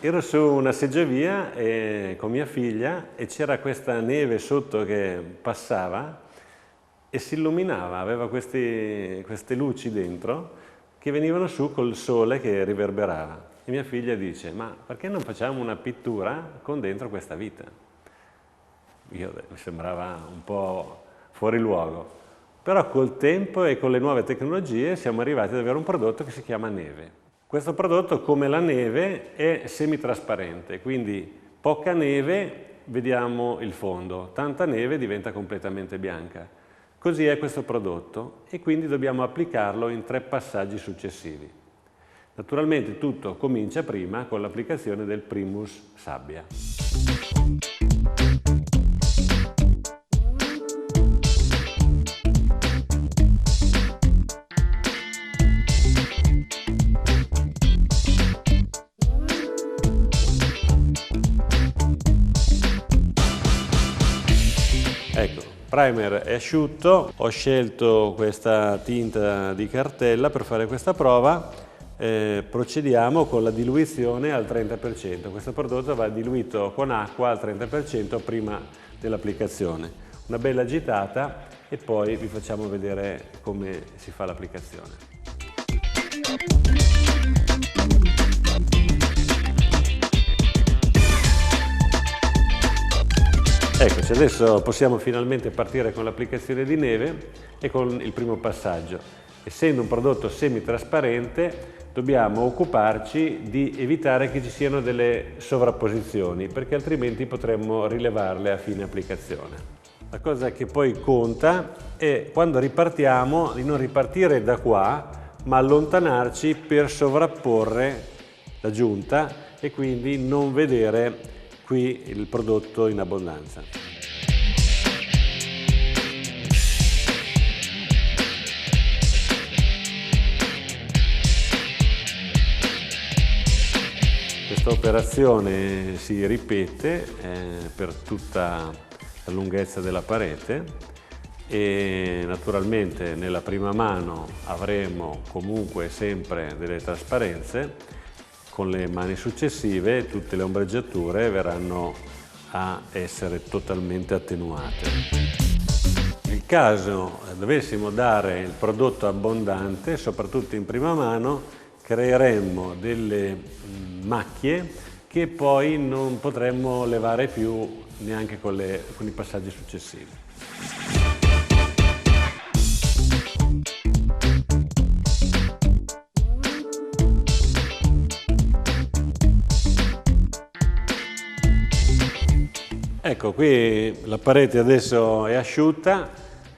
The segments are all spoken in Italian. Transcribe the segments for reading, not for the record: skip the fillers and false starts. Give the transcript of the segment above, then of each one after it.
Ero su una seggiovia con mia figlia e c'era questa neve sotto che passava e si illuminava, aveva queste luci dentro che venivano su col sole che riverberava. E mia figlia dice: ma perché non facciamo una pittura con dentro questa vita? Mi sembrava un po' fuori luogo, però col tempo e con le nuove tecnologie siamo arrivati ad avere un prodotto che si chiama neve. Questo prodotto, come la neve, è semitrasparente, quindi poca neve vediamo il fondo, tanta neve diventa completamente bianca. Così è questo prodotto e quindi dobbiamo applicarlo in 3 passaggi successivi. Naturalmente tutto comincia prima con l'applicazione del primus sabbia. Ecco, primer è asciutto, ho scelto questa tinta di cartella per fare questa prova, procediamo con la diluizione al 30%. Questo prodotto va diluito con acqua al 30% prima dell'applicazione. Una bella agitata e poi vi facciamo vedere come si fa l'applicazione. Eccoci, adesso possiamo finalmente partire con l'applicazione di neve e con il primo passaggio. Essendo un prodotto semitrasparente, dobbiamo occuparci di evitare che ci siano delle sovrapposizioni, perché altrimenti potremmo rilevarle a fine applicazione. La cosa che poi conta è, quando ripartiamo, di non ripartire da qua, ma allontanarci per sovrapporre la giunta e quindi non vedere qui il prodotto in abbondanza. Questa operazione si ripete per tutta la lunghezza della parete e naturalmente nella prima mano avremo comunque sempre delle trasparenze. Con le mani successive tutte le ombreggiature verranno a essere totalmente attenuate. Nel caso dovessimo dare il prodotto abbondante, soprattutto in prima mano, creeremmo delle macchie che poi non potremmo levare più neanche con i passaggi successivi. Ecco, qui la parete adesso è asciutta,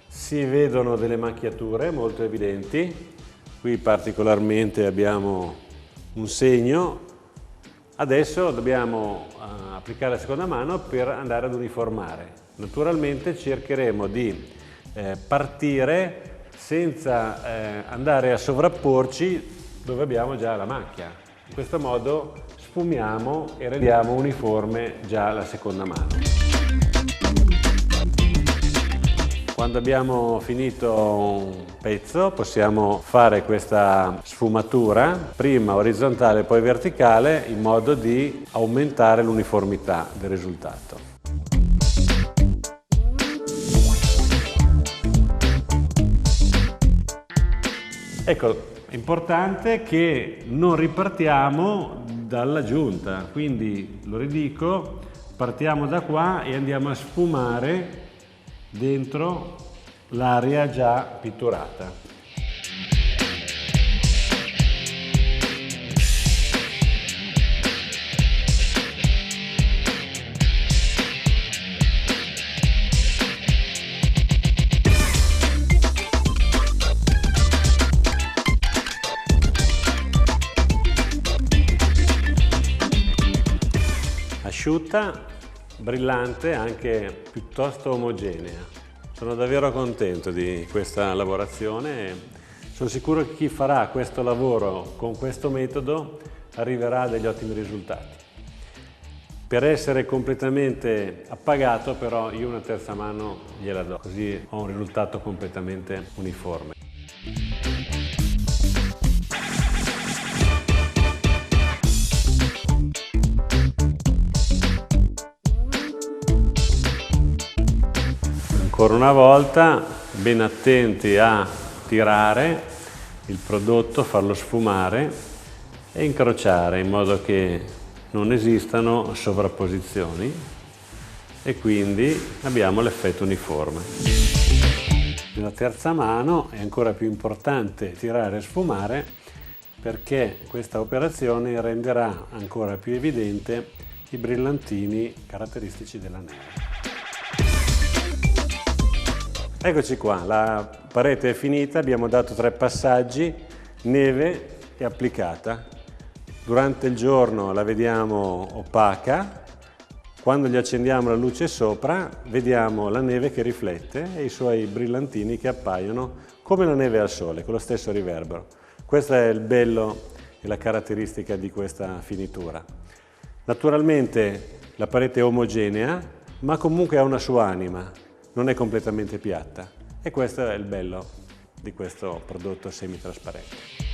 si vedono delle macchiature molto evidenti, qui particolarmente abbiamo un segno. Adesso dobbiamo applicare la seconda mano per andare ad uniformare. Naturalmente cercheremo di partire senza andare a sovrapporci dove abbiamo già la macchia. In questo modo sfumiamo e rendiamo uniforme già la seconda mano. Quando abbiamo finito un pezzo possiamo fare questa sfumatura, prima orizzontale e poi verticale, in modo di aumentare l'uniformità del risultato. Ecco, è importante che non ripartiamo dalla giunta, quindi lo ridico, partiamo da qua e andiamo a sfumare dentro l'area già pitturata. Asciutta, brillante, anche piuttosto omogenea. Sono davvero contento di questa lavorazione e sono sicuro che chi farà questo lavoro con questo metodo arriverà a degli ottimi risultati. Per essere completamente appagato però io una terza mano gliela do, così ho un risultato completamente uniforme. Ancora una volta, ben attenti a tirare il prodotto, farlo sfumare e incrociare in modo che non esistano sovrapposizioni e quindi abbiamo l'effetto uniforme. Nella terza mano è ancora più importante tirare e sfumare perché questa operazione renderà ancora più evidente i brillantini caratteristici della neve. Eccoci qua, la parete è finita, abbiamo dato 3 passaggi, neve e applicata. Durante il giorno la vediamo opaca, quando gli accendiamo la luce sopra vediamo la neve che riflette e i suoi brillantini che appaiono come la neve al sole, con lo stesso riverbero. Questo è il bello e la caratteristica di questa finitura. Naturalmente la parete è omogenea, ma comunque ha una sua anima, non è completamente piatta e questo è il bello di questo prodotto semitrasparente.